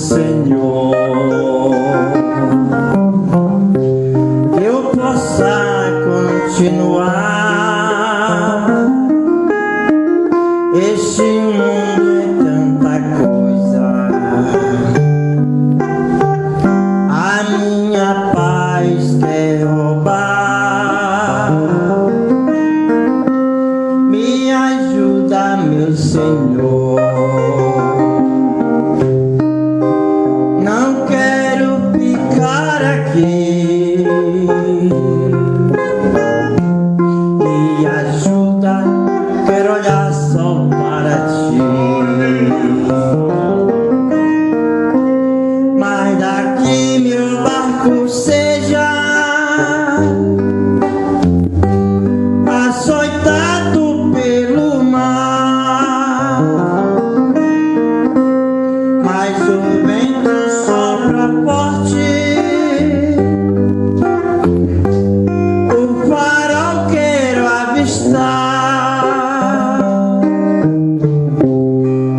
Senhor, que eu possa continuar. Este mundo é tanta coisa, a minha paz quer roubar. Me ajuda, meu Senhor. Não quero ficar aqui. Me ajuda, quero olhar só para ti. Mas daqui meu barco seja açoitado pelo mar, mas o vento sopra forte, o farol quero avistar.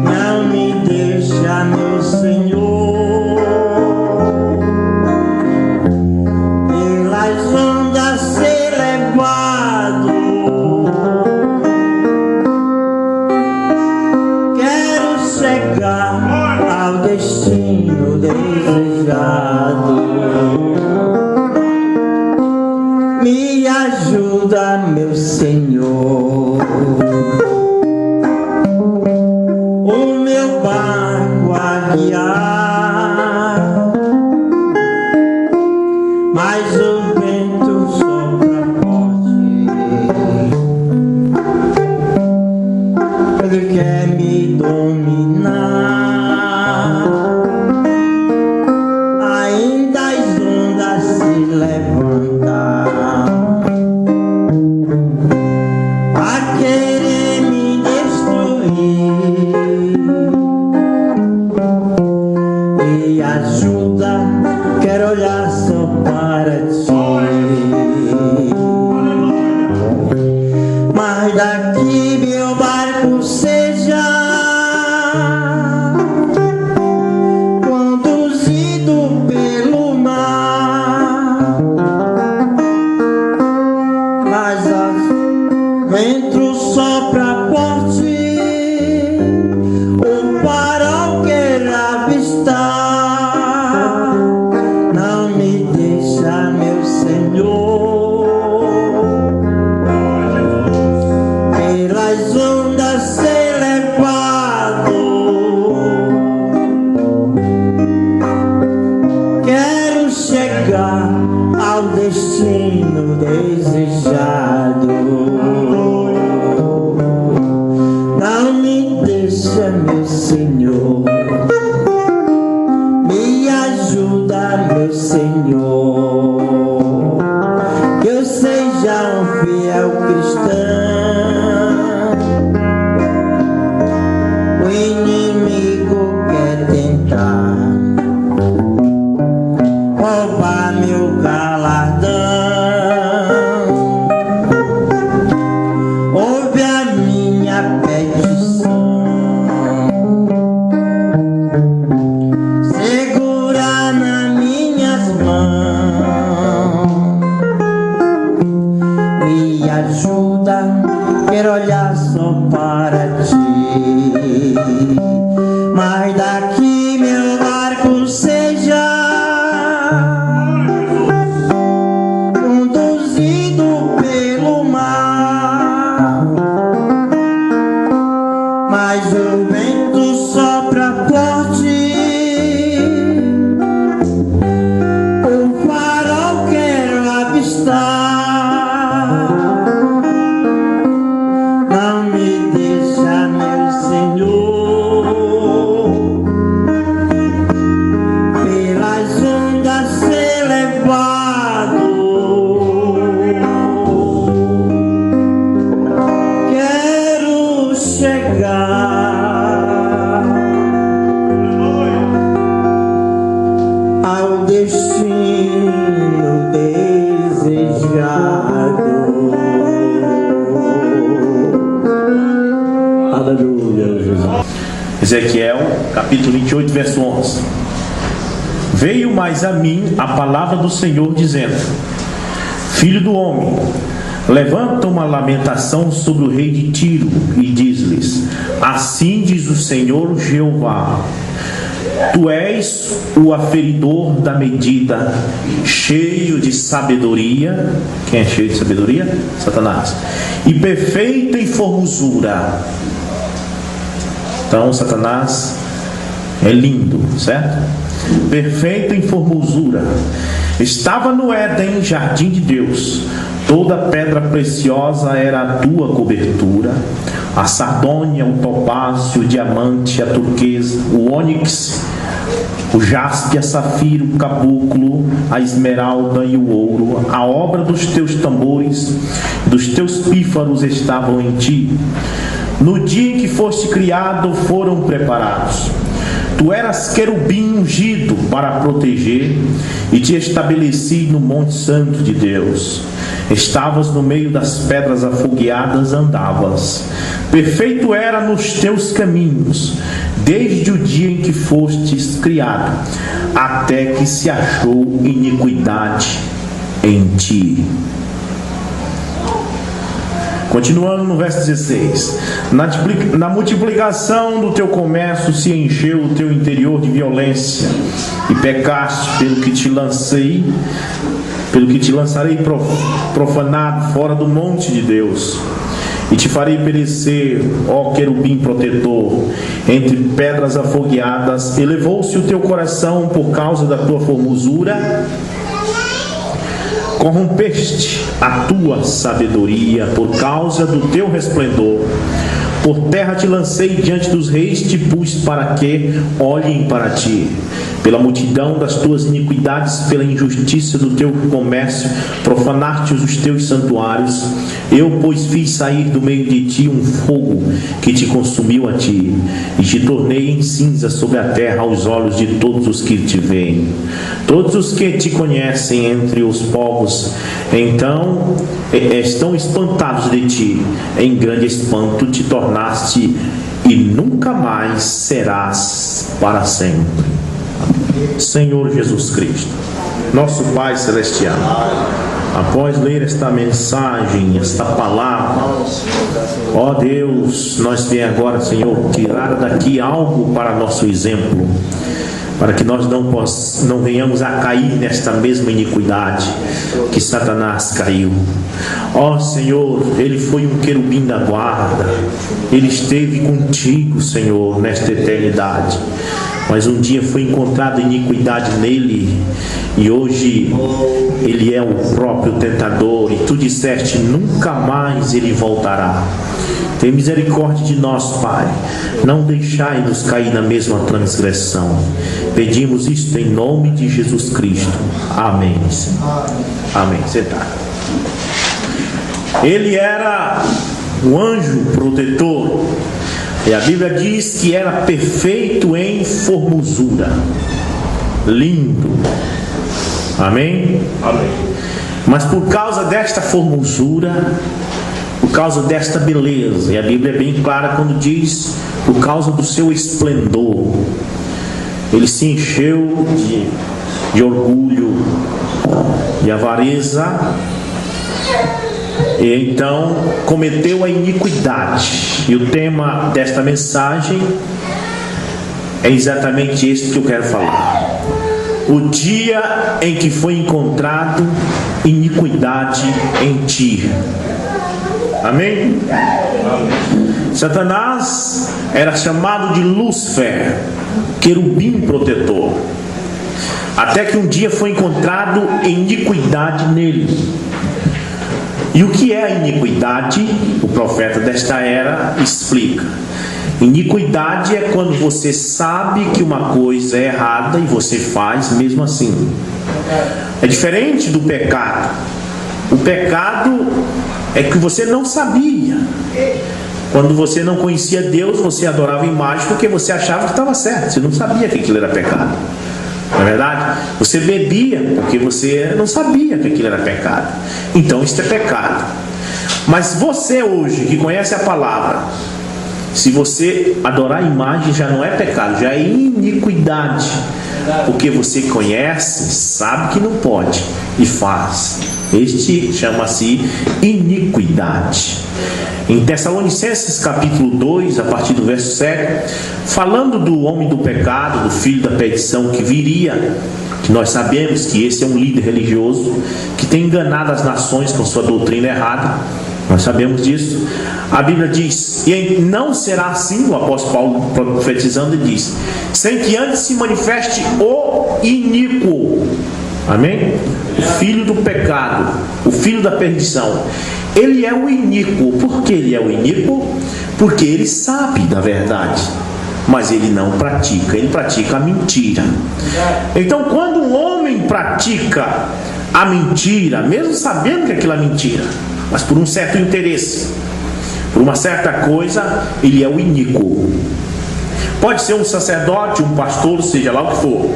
Não me deixa, meu Senhor, pelas ondas ser levado. Quero chegar ao destino desejado. Me ajuda, meu Senhor. O meu barco a guiar, mas o vento sopra forte. Ele quer me dominar. Ainda as ondas se levantam a querer me destruir. Me ajuda, quero olhar só para ti. Mas daqui meu barco seja conduzido pelo mar, mas o vento sopra forte, o farol quer avistar. Não me deixa, meu Senhor, pelas ondas ser levado. Quero chegar ao destino desejado. Não me deixa, meu Senhor. Me ajuda, meu Senhor, que eu seja um fiel cristão. O inimigo quer tentar roubar meu galardão. Ouve a minha petição, segura nas minhas mãos. Me ajuda, quero olhar só para ti. Mas daqui meu barco seja conduzido pelo mar, mas o vento sopra forte, o farol quero avistar. Não me deixa, meu Senhor, pelas ondas ser levado. Quero chegar ao destino desejado. Aleluia, Jesus. Ezequiel, capítulo 28, verso 11. Veio mais a mim a palavra do Senhor, dizendo: Filho do homem, levanta uma lamentação sobre o rei de Tiro e diz-lhes: Assim diz o Senhor Jeová: Tu és o aferidor da medida, cheio de sabedoria. Quem é cheio de sabedoria? Satanás. E perfeito em formosura. Então Satanás é lindo, certo? Perfeito em formosura. Estava no Éden, jardim de Deus. Toda pedra preciosa era a tua cobertura: a sardônia, o topázio, o diamante, a turquesa, o ônix, o jaspe, a safira, o caboclo, a esmeralda e o ouro. A obra dos teus tambores, dos teus pífaros estavam em ti. No dia em que foste criado, foram preparados. Tu eras querubim ungido para proteger, e te estabeleci no monte santo de Deus. Estavas no meio das pedras afogueadas, andavas. Perfeito era nos teus caminhos, desde o dia em que fostes criado, até que se achou iniquidade em ti. Continuando no verso 16: Na multiplicação do teu comércio se encheu o teu interior de violência, e pecaste pelo que te lançarei profanado fora do monte de Deus. E te farei perecer, ó querubim protetor, entre pedras afogueadas. Elevou-se o teu coração por causa da tua formosura. Corrompeste a tua sabedoria por causa do teu resplendor. Por terra te lancei diante dos reis, te pus para que olhem para ti. Pela multidão das tuas iniquidades, pela injustiça do teu comércio, profanaste os teus santuários. Eu, pois, fiz sair do meio de ti um fogo que te consumiu a ti, e te tornei em cinza sobre a terra aos olhos de todos os que te veem. Todos os que te conhecem entre os povos, então, estão espantados de ti. Em grande espanto te tornaste, e nunca mais serás para sempre. Senhor Jesus Cristo, nosso Pai Celestial, após ler esta mensagem, esta palavra, ó Deus, nós viemos agora, Senhor, tirar daqui algo para nosso exemplo, para que nós não venhamos a cair nesta mesma iniquidade que Satanás caiu. Ó Senhor, ele foi um querubim da guarda, ele esteve contigo, Senhor, nesta eternidade. Mas um dia foi encontrada iniquidade nele, e hoje ele é o próprio tentador, e tu disseste: nunca mais ele voltará. Tem misericórdia de nós, Pai, não deixai-nos cair na mesma transgressão. Pedimos isto em nome de Jesus Cristo. Amém. Amém. Sentado. Ele era um anjo protetor, e a Bíblia diz que era perfeito em formosura. Lindo. Amém? Amém. Mas por causa desta formosura, por causa desta beleza, e a Bíblia é bem clara quando diz: por causa do seu esplendor, ele se encheu de orgulho, de avareza, e então cometeu a iniquidade. E o tema desta mensagem é exatamente este que eu quero falar: o dia em que foi encontrado iniquidade em ti. Amém? Satanás era chamado de Lúcifer, querubim protetor, até que um dia foi encontrado iniquidade nele. E o que é a iniquidade? O profeta desta era explica: iniquidade é quando você sabe que uma coisa é errada e você faz mesmo assim. É diferente do pecado. O pecado é que você não sabia. Quando você não conhecia Deus, você adorava imagem porque você achava que estava certo. Você não sabia que aquilo era pecado. Não é verdade? Você bebia porque você não sabia que aquilo era pecado. Então isso é pecado. Mas você hoje que conhece a palavra, se você adorar a imagem, já não é pecado, já é iniquidade. porque você conhece, sabe que não pode e faz. Este chama-se iniquidade. Em Tessalonicenses capítulo 2, a partir do verso 7, falando do homem do pecado, do filho da perdição que viria, que nós sabemos que esse é um líder religioso que tem enganado as nações com sua doutrina errada. Nós sabemos disso. A Bíblia diz, e não será assim, o apóstolo Paulo profetizando diz, sem que antes se manifeste o iníquo. Amém? O filho do pecado, o filho da perdição. Ele é o iníquo. Por que ele é o iníquo? Porque ele sabe da verdade, mas ele não pratica, ele pratica a mentira. Então, quando um homem pratica a mentira, mesmo sabendo que aquilo é mentira, mas por um certo interesse, por uma certa coisa, ele é o iníquo. Pode ser um sacerdote, um pastor, seja lá o que for.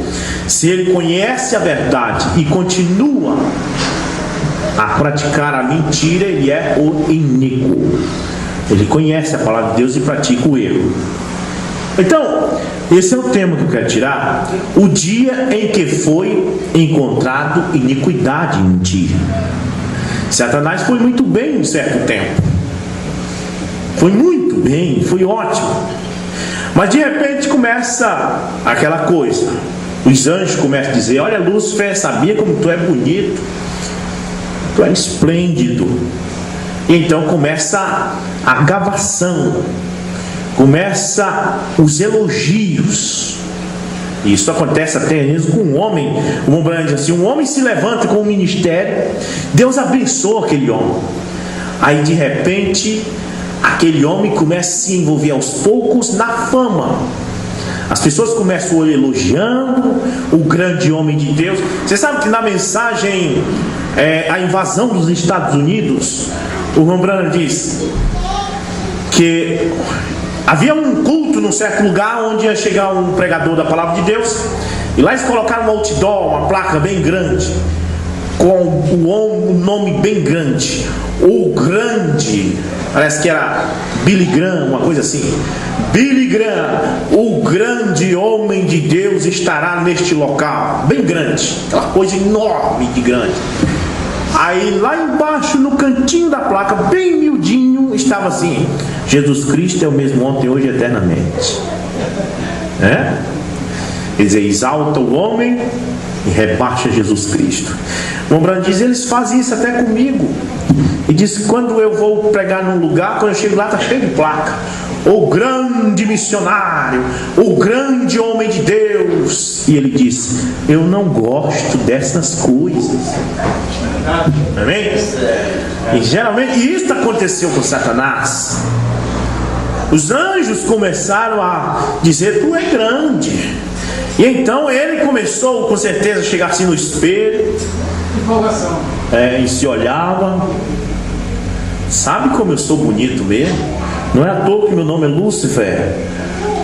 Se ele conhece a verdade e continua a praticar a mentira, ele é o iníquo. Ele conhece a palavra de Deus e pratica o erro. Então, esse é o tema que eu quero tirar. O dia em que foi encontrado iniquidade e mentira. Satanás foi muito bem um certo tempo. Foi muito bem, foi ótimo. Mas de repente começa aquela coisa. Os anjos começam a dizer: olha, Lúcifer, sabia como tu é bonito, tu é esplêndido. E então começa a gabação, começa os elogios. Isso acontece até mesmo com um homem. Um homem se levanta com um ministério, Deus abençoa aquele homem. Aí de repente aquele homem começa a se envolver aos poucos na fama. As pessoas começam elogiando o grande homem de Deus. Você sabe que na mensagem a invasão dos Estados Unidos, o Ron Branham diz que havia um culto num certo lugar onde ia chegar um pregador da palavra de Deus, e lá eles colocaram um outdoor, uma placa bem grande, com um nome bem grande, o grande, parece que era Billy Graham, uma coisa assim. Billy Graham, o grande homem de Deus, estará neste local. Bem grande, aquela coisa enorme de grande. Aí lá embaixo, no cantinho da placa, bem miudinho, estava assim: Jesus Cristo é o mesmo ontem, hoje e eternamente. Quer dizer, exalta o homem e rebaixa Jesus Cristo. O Branham diz: eles fazem isso até comigo. E diz: quando eu vou pregar num lugar, quando eu chego lá, está cheio de placa: o grande missionário, o grande homem de Deus. E ele diz: eu não gosto dessas coisas. Amém? E geralmente isso aconteceu com Satanás. Os anjos começaram a dizer: tu é grande. E então ele começou com certeza a chegar assim no espelho, e se olhava: sabe como eu sou bonito mesmo? Não é à toa que meu nome é Lúcifer,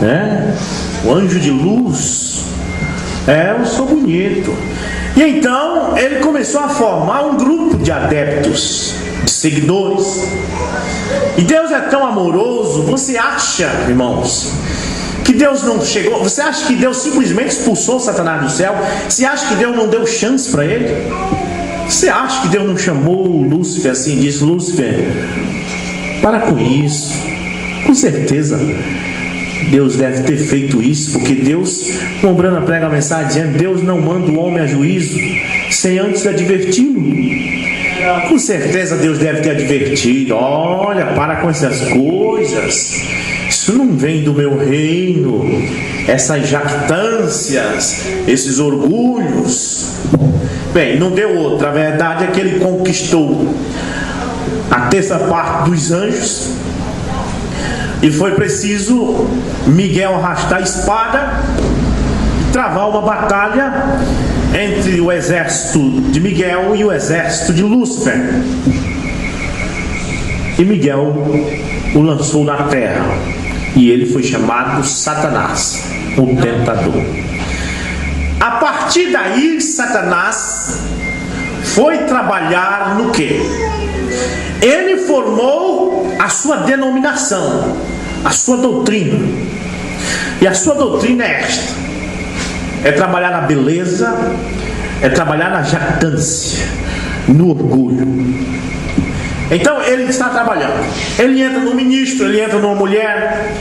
né? O anjo de luz. Eu sou bonito. E então ele começou a formar um grupo de adeptos, de seguidores. E Deus é tão amoroso. Você acha, irmãos, que Deus não chegou? Você acha que Deus simplesmente expulsou Satanás do céu? Você acha que Deus não deu chance para ele? Você acha que Deus não chamou Lúcifer assim e disse: Lúcifer, para com isso? Com certeza Deus deve ter feito isso, porque Deus, como Brana prega a mensagem dizendo: Deus não manda o homem a juízo sem antes adverti-lo. Com certeza Deus deve ter advertido: olha, para com essas coisas, isso não vem do meu reino, essas jactâncias, esses orgulhos. Bem, não deu outra. A verdade é que ele conquistou a terça parte dos anjos, e foi preciso Miguel arrastar a espada e travar uma batalha entre o exército de Miguel e o exército de Lúcifer. E Miguel o lançou na terra, e ele foi chamado Satanás, o tentador. A partir daí, Satanás foi trabalhar no quê? Ele formou a sua denominação, a sua doutrina. E a sua doutrina é esta: é trabalhar na beleza, é trabalhar na jactância, no orgulho. Então ele está trabalhando, ele entra no ministro, ele entra numa mulher.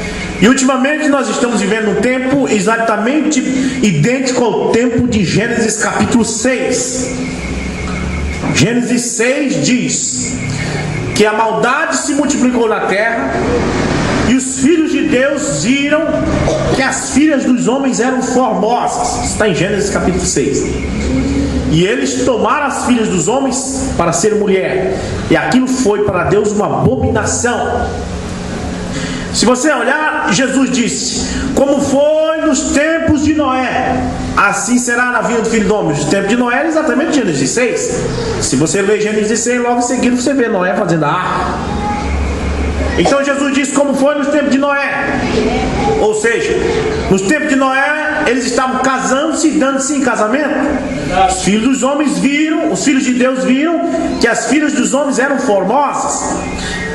E ultimamente nós estamos vivendo um tempo exatamente idêntico ao tempo de Gênesis capítulo 6. Gênesis 6 diz que a maldade se multiplicou na terra, e os filhos de Deus viram que as filhas dos homens eram formosas. Está em Gênesis capítulo 6. E eles tomaram as filhas dos homens para ser mulher, e aquilo foi para Deus uma abominação. Se você olhar, Jesus disse: como foi nos tempos de Noé, assim será na vinda do Filho do Homem. Os tempos de Noé era exatamente Gênesis 6. Se você ler Gênesis 6, logo em seguida você vê Noé fazendo a arca. Então Jesus disse como foi nos tempos de Noé. Ou seja, nos tempos de Noé eles estavam casando-se e dando-se em casamento. Os filhos dos homens viram, os filhos de Deus viram que as filhas dos homens eram formosas.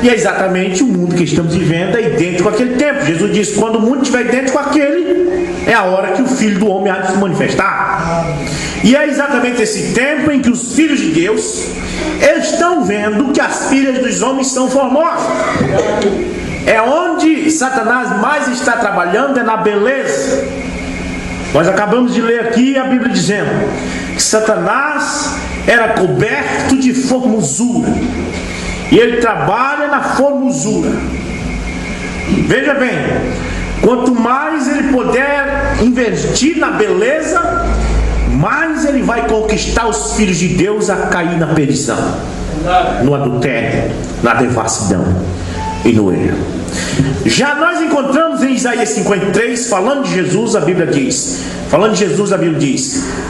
E é exatamente o mundo que estamos vivendo, é idêntico àquele tempo. Jesus disse: quando o mundo estiver idêntico àquele, é a hora que o Filho do Homem há de se manifestar. E é exatamente esse tempo em que os filhos de Deus estão vendo que as filhas dos homens são formosas. É onde Satanás mais está trabalhando, é na beleza. Nós acabamos de ler aqui a Bíblia dizendo que Satanás era coberto de formosura, e ele trabalha na formosura. Veja bem, quanto mais ele puder investir na beleza, mais ele vai conquistar os filhos de Deus a cair na perdição, no adultério, na devassidão e no erro. Já nós encontramos em Isaías 53, falando de Jesus, a Bíblia diz: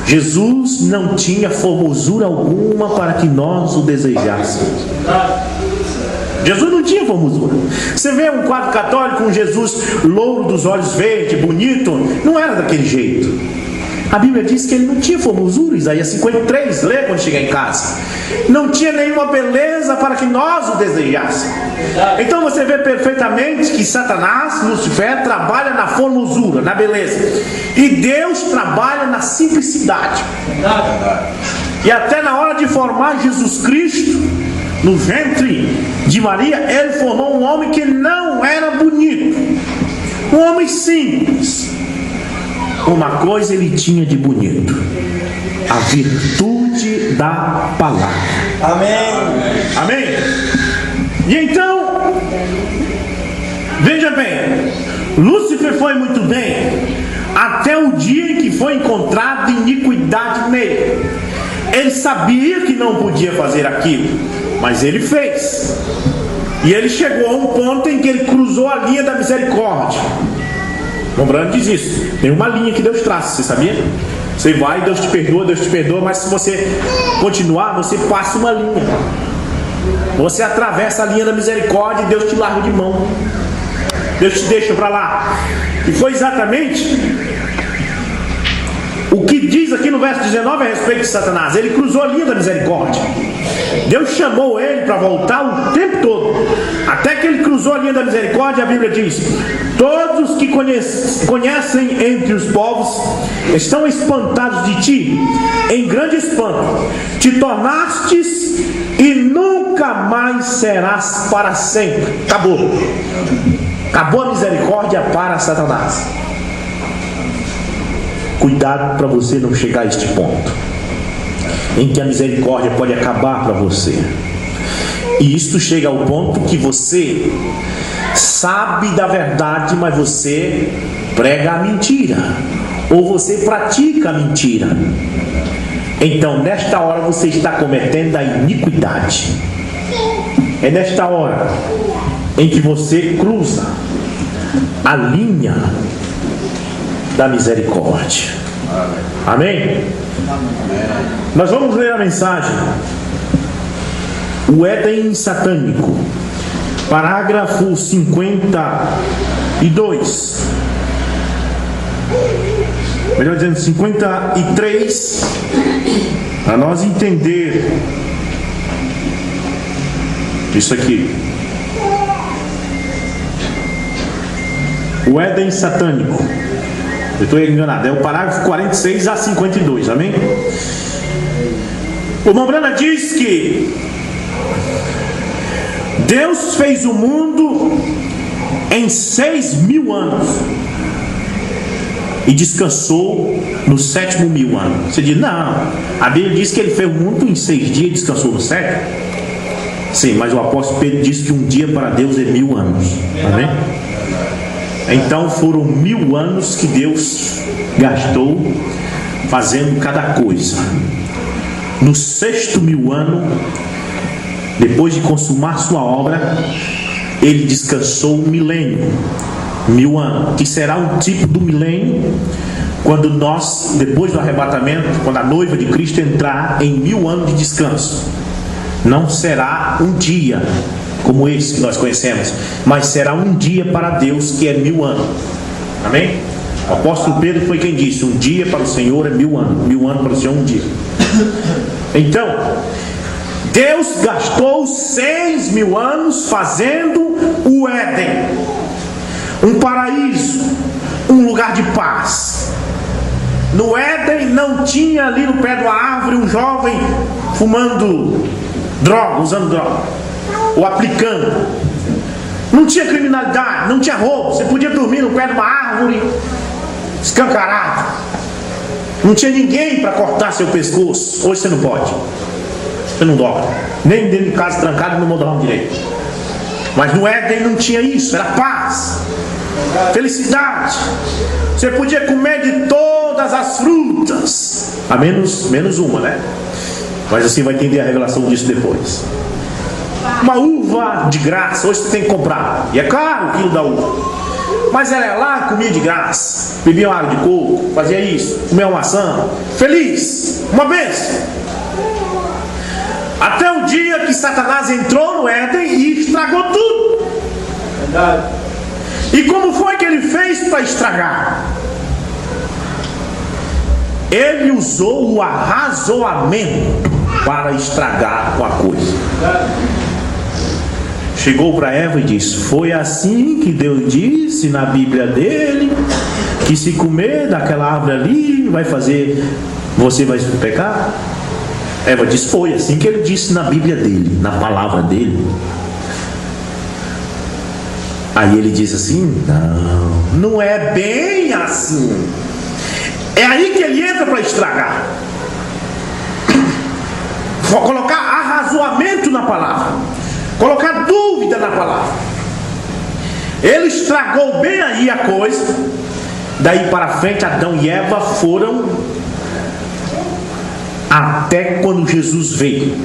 Jesus não tinha formosura alguma para que nós o desejássemos. Jesus não tinha formosura. Você vê um quadro católico com Jesus louro, dos olhos verdes, bonito, não era daquele jeito. A Bíblia diz que ele não tinha formosura. Isaías 53, lê quando chegar em casa. Não tinha nenhuma beleza para que nós o desejássemos. Então você vê perfeitamente que Satanás, Lúcifer, trabalha na formosura, na beleza, e Deus trabalha na simplicidade. E até na hora de formar Jesus Cristo no ventre de Maria, ele formou um homem que não era bonito, um homem simples. Uma coisa ele tinha de bonito: a virtude da palavra. Amém. Amém. E então, veja bem, Lúcifer foi muito bem até o dia em que foi encontrada iniquidade nele. Ele sabia que não podia fazer aquilo, mas ele fez. E ele chegou a um ponto em que ele cruzou a linha da misericórdia. Lembrando diz isso, tem uma linha que Deus traça, você sabia? Você vai, Deus te perdoa, mas se você continuar, você passa uma linha. Você atravessa a linha da misericórdia e Deus te larga de mão. Deus te deixa para lá. E foi exatamente o que diz aqui no verso 19 a respeito de Satanás. Ele cruzou a linha da misericórdia. Deus chamou ele para voltar o tempo todo, até que ele cruzou a linha da misericórdia. A Bíblia diz: todos os que conhecem entre os povos estão espantados de ti, em grande espanto. Te tornastes e nunca mais serás para sempre. Acabou a misericórdia para Satanás. Cuidado para você não chegar a este ponto em que a misericórdia pode acabar para você. E isto chega ao ponto que você sabe da verdade, mas você prega a mentira, ou você pratica a mentira. Então nesta hora você está cometendo a iniquidade. É nesta hora em que você cruza a linha da misericórdia. Amém? Nós vamos ler a mensagem: o Éden satânico, parágrafo 52, melhor dizendo 53, para nós entender isso aqui. O Éden satânico, Eu estou enganado, é o parágrafo 46 a 52, amém? O Mombrana diz que Deus fez o mundo em 6.000 anos e descansou no 7.000 ano. Você diz, não, a Bíblia diz que ele fez o mundo em 6 dias e descansou no 7. Sim, mas o apóstolo Pedro diz que um dia para Deus é 1.000 anos, amém? Então foram 1.000 anos que Deus gastou fazendo cada coisa. No 6.000 ano, depois de consumar sua obra, ele descansou um milênio, 1.000 anos, que será um tipo do milênio quando nós, depois do arrebatamento, quando a noiva de Cristo entrar em 1.000 anos de descanso. Não será um dia como esse que nós conhecemos, mas será um dia para Deus que é 1.000 anos. Amém? O apóstolo Pedro foi quem disse: um dia para o Senhor é 1.000 anos, 1.000 anos para o Senhor um dia. Então Deus gastou 6.000 anos fazendo o Éden, um paraíso, um lugar de paz. No Éden não tinha ali no pé de uma árvore um jovem fumando droga, usando droga, ou aplicando. Não tinha criminalidade, não tinha roubo. Você podia dormir no pé de uma árvore escancarado. Não tinha ninguém para cortar seu pescoço. Hoje você não pode. Você não dorme. Nem dentro de casa trancado não dorme direito. Mas no Éden não tinha isso. Era paz, felicidade. Você podia comer de todas as frutas, a menos uma, né? Mas assim vai entender a revelação disso depois. Uma uva de graça, hoje você tem que comprar, e é caro o quilo da uva. Mas ela lá comia de graça, bebia uma água de coco, fazia isso, comia uma maçã, feliz, uma bênção. Até o dia que Satanás entrou no Éden e estragou tudo. Verdade. E como foi que ele fez para estragar? Ele usou o arrazoamento para estragar a coisa. Chegou para Eva e disse: foi assim que Deus disse na Bíblia dele, que se comer daquela árvore ali vai fazer, você vai pecar? Eva disse: foi assim que ele disse na Bíblia dele, na palavra dele. Aí ele diz assim: não é bem assim. É aí que ele entra para estragar. Vou colocar arrazoamento na palavra, colocar dúvida na palavra. Ele estragou bem aí a coisa. Daí para frente Adão e Eva foram até quando Jesus veio.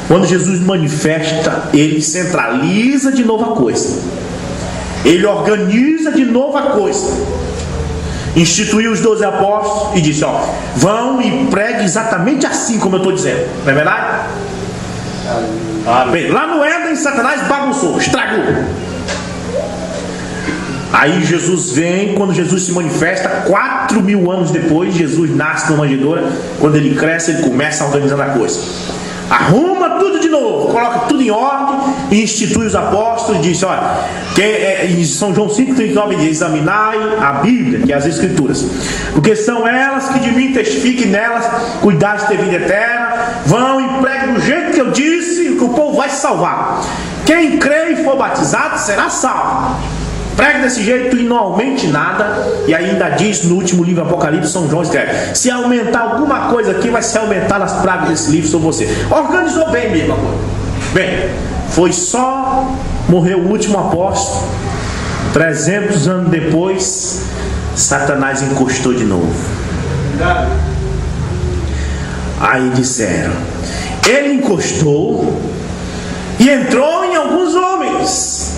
Quando Jesus manifesta, ele centraliza de novo a coisa, ele organiza de novo a coisa. Instituiu os 12 apóstolos e disse: ó, vão e pregue exatamente assim como eu estou dizendo. Não é verdade? Bem, lá no Éden, Satanás bagunçou, estragou. Aí Jesus vem. Quando Jesus se manifesta, 4.000 anos depois, Jesus nasce numa manjedoura. Quando ele cresce, ele começa a organizar a coisa, arruma tudo de novo, coloca tudo em ordem e institui os apóstolos. E diz: olha, em São João 5,39 diz: examinai a Bíblia, que é as Escrituras, porque são elas que de mim testifiquem, nelas cuidar de ter vida eterna. Vão e preguem do jeito que eu disse, que o povo vai se salvar. Quem crê e for batizado será salvo. Pregue desse jeito e não aumente nada. E ainda diz no último livro Apocalipse, São João escreve: se aumentar alguma coisa aqui, vai se aumentar as pragas desse livro sobre você. Organizou bem mesmo a coisa. Bem, foi só morrer o último apóstolo, 300 anos depois, Satanás encostou de novo. Aí disseram: ele encostou e entrou em alguns homens.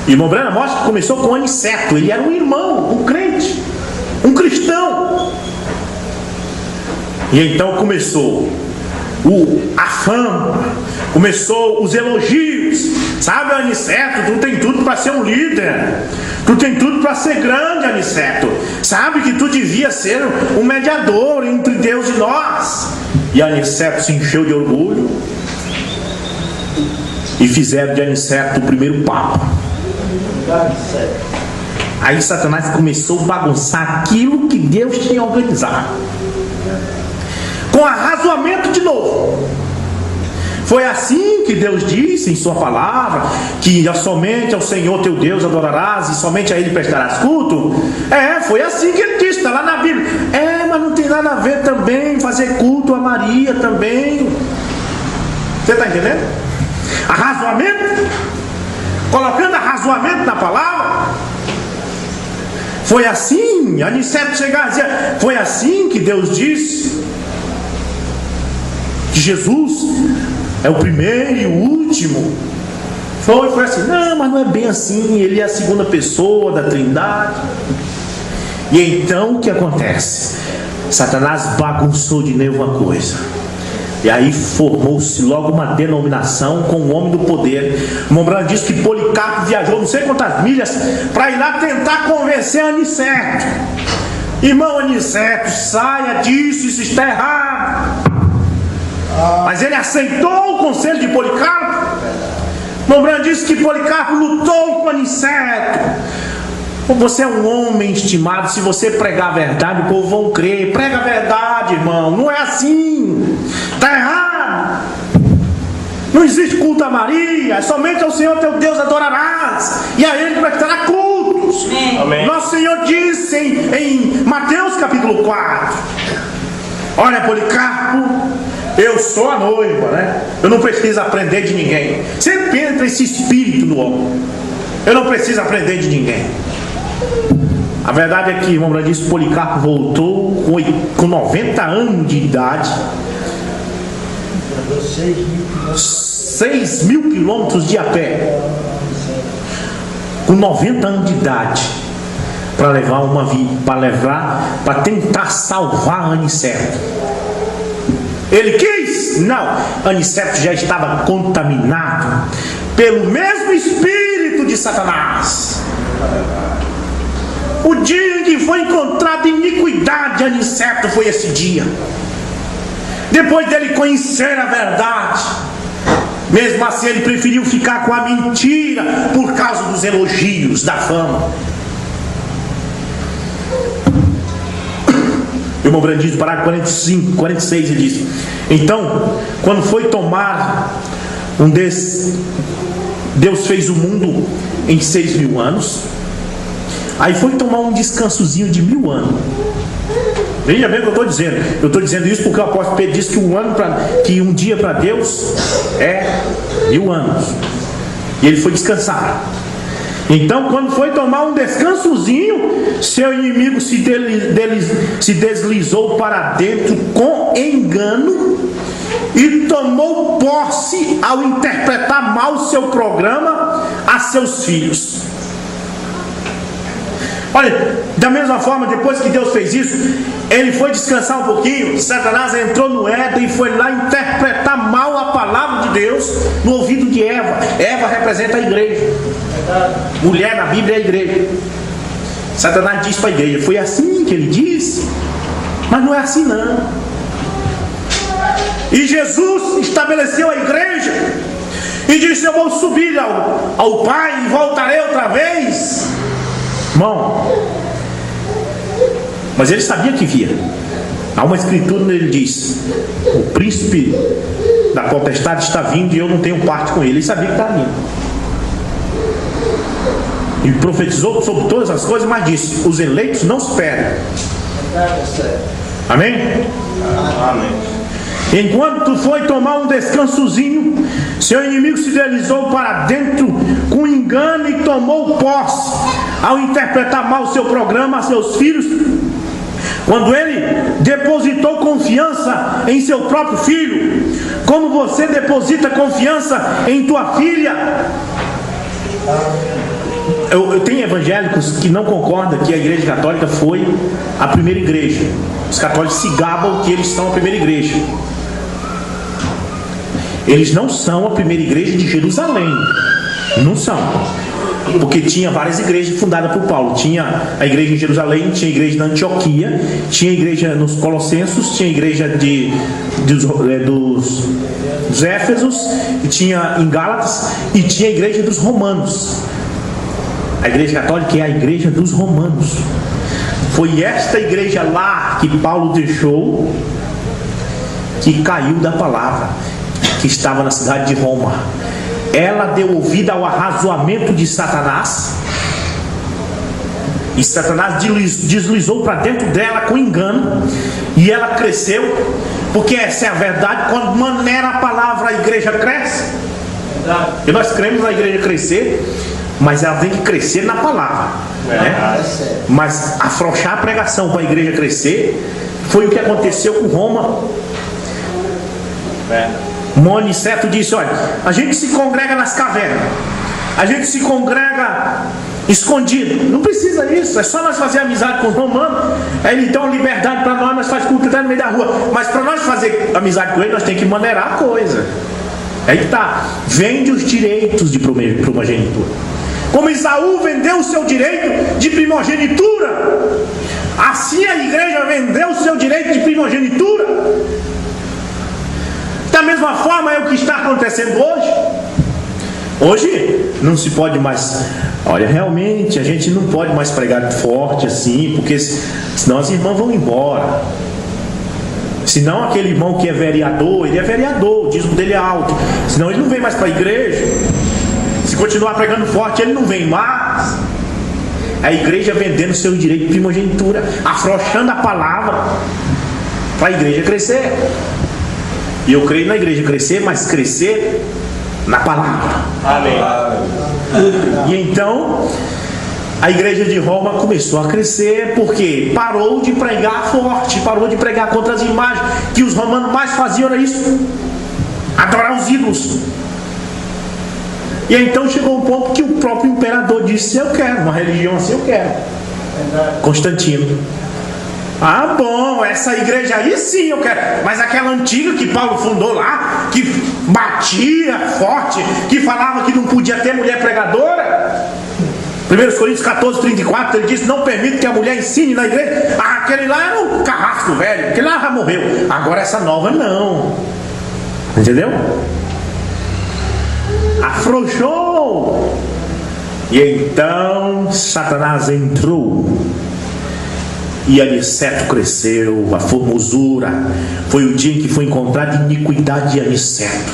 E o Mombrana mostra que começou com Aniceto. Ele era um irmão, um crente, um cristão. E então começou a fama, começou os elogios. Sabe, Aniceto, tu tem tudo para ser um líder, tu tem tudo para ser grande, Aniceto. Sabe que tu devia ser um mediador entre Deus e nós. E Aniceto se encheu de orgulho e fizeram de Aniceto o primeiro papa. Aí Satanás começou a bagunçar aquilo que Deus tinha organizado, com arrazoamento de novo. Foi assim que Deus disse em sua palavra, que somente ao Senhor teu Deus adorarás e somente a Ele prestarás culto. Foi assim que Ele disse, está lá na Bíblia. Mas não tem nada a ver também fazer culto a Maria também. Você está entendendo? Arrazoamento, colocando arrazoamento na palavra. Foi assim, Aniceto chegava e dizia, foi assim que Deus disse que Jesus é o primeiro e o último. Foi assim. Não, mas não é bem assim. Ele é a segunda pessoa da Trindade. E então o que acontece? Satanás bagunçou de novo uma coisa. E aí formou-se logo uma denominação com o homem do poder. O irmão diz que Policarpo viajou não sei quantas milhas para ir lá tentar convencer Aniceto. Irmão Aniceto, saia disso, isso está errado. Mas ele aceitou o conselho de Policarpo. Lembrando disso que Policarpo lutou com Aniceto. Você é um homem estimado. Se você pregar a verdade, o povo vão crer. Prega a verdade, irmão. Não é assim. Está errado. Não existe culto a Maria. Somente ao Senhor teu Deus adorarás, e a Ele prestará cultos. Amém. Nosso Senhor disse em Mateus capítulo 4: olha, Policarpo, eu sou a noiva, né? Eu não preciso aprender de ninguém. Sempre entra esse espírito no homem. Eu não preciso aprender de ninguém. A verdade é que, irmão disse, Policarpo voltou com 90 anos de idade, 6.000 quilômetros de a pé, com 90 anos de idade, para tentar salvar Aniceto. Ele quis? Não. Aniceto já estava contaminado pelo mesmo espírito de Satanás. O dia em que foi encontrada iniquidade de Aniceto foi esse dia. Depois dele conhecer a verdade, mesmo assim ele preferiu ficar com a mentira por causa dos elogios, da fama. O irmão Brandinho, parágrafo 45, 46, ele diz: então, quando foi tomar Deus fez o mundo em 6.000 anos. Aí foi tomar um descansozinho de 1.000 anos. Veja bem o que eu estou dizendo. Eu estou dizendo isso porque o apóstolo Pedro diz que um dia para Deus é 1.000 anos. E ele foi descansar. Então, quando foi tomar um descansozinho, seu inimigo se deslizou para dentro com engano e tomou posse ao interpretar mal o seu programa a seus filhos. Olha, da mesma forma, depois que Deus fez isso, ele foi descansar um pouquinho. Satanás entrou no Éden e foi lá interpretar mal a palavra de Deus no ouvido de Eva. Eva representa a igreja. Mulher na Bíblia é a igreja. Satanás disse para a igreja: foi assim que ele disse, mas não é assim não. E Jesus estabeleceu a igreja e disse: eu vou subir ao Pai e voltarei outra vez. Irmão, mas ele sabia que via. Há uma escritura onde ele diz: o príncipe da potestade está vindo e eu não tenho parte com ele. Ele sabia que estava vindo. E profetizou sobre todas as coisas, mas disse: os eleitos não se perdem. Amém? Amém. Enquanto foi tomar um descansozinho, seu inimigo se deslizou para dentro com engano e tomou posse ao interpretar mal o seu programa a seus filhos. Quando ele depositou confiança em seu próprio filho, como você deposita confiança em tua filha? Eu tenho evangélicos que não concordam que a igreja católica foi a primeira igreja. Os católicos se gabam que eles são a primeira igreja. Eles não são a primeira igreja de Jerusalém. Não são. Porque tinha várias igrejas fundadas por Paulo. Tinha a igreja em Jerusalém, tinha a igreja na Antioquia, tinha a igreja nos Colossenses, tinha a igreja dos Éfesos, e tinha em Gálatas, e tinha a igreja dos Romanos. A igreja católica é a igreja dos romanos. Foi esta igreja lá que Paulo deixou, que caiu da palavra, que estava na cidade de Roma. Ela deu ouvido ao arrazoamento de Satanás, e Satanás deslizou para dentro dela com engano, e ela cresceu, porque essa é a verdade. Quando maneira a palavra, a igreja cresce. E nós queremos a igreja crescer, mas ela tem que crescer na palavra, né? Mas afrouxar a pregação para a igreja crescer foi o que aconteceu com Roma. Moniceto disse: olha, a gente se congrega nas cavernas, a gente se congrega escondido, não precisa disso, é só nós fazer amizade com os romanos, aí eles dão liberdade para nós faz culto até no meio da rua, mas para nós fazer amizade com eles, nós temos que maneirar a coisa. Aí que tá, vende os direitos de primogenitura, como Esaú vendeu o seu direito de primogenitura, assim a igreja vendeu o seu direito de primogenitura. Da mesma forma é o que está acontecendo hoje. Hoje não se pode mais, olha, realmente a gente não pode mais pregar forte assim, porque senão as irmãs vão embora. Senão aquele irmão que é vereador, ele é vereador, o dízimo dele é alto, senão ele não vem mais para a igreja. Se continuar pregando forte, ele não vem mais. A igreja vendendo seu direito de primogenitura, afrouxando a palavra para a igreja crescer. E eu creio na igreja crescer, mas crescer na palavra. Amém. E então a igreja de Roma começou a crescer, porque parou de pregar forte, parou de pregar contra as imagens. Que os romanos mais faziam era isso: adorar os ídolos. E então chegou um ponto que o próprio imperador disse: eu quero uma religião assim, eu quero. Constantino: ah, bom, essa igreja aí sim eu quero. Mas aquela antiga que Paulo fundou lá, que batia forte, que falava que não podia ter mulher pregadora. 1 Coríntios 14:34, ele disse: não permite que a mulher ensine na igreja. Ah, aquele lá era um carrasco velho, aquele lá já morreu. Agora essa nova não. Entendeu? Afrouxou. E então Satanás entrou, e Aniceto cresceu, a formosura. Foi o dia em que foi encontrada iniquidade de Aniceto.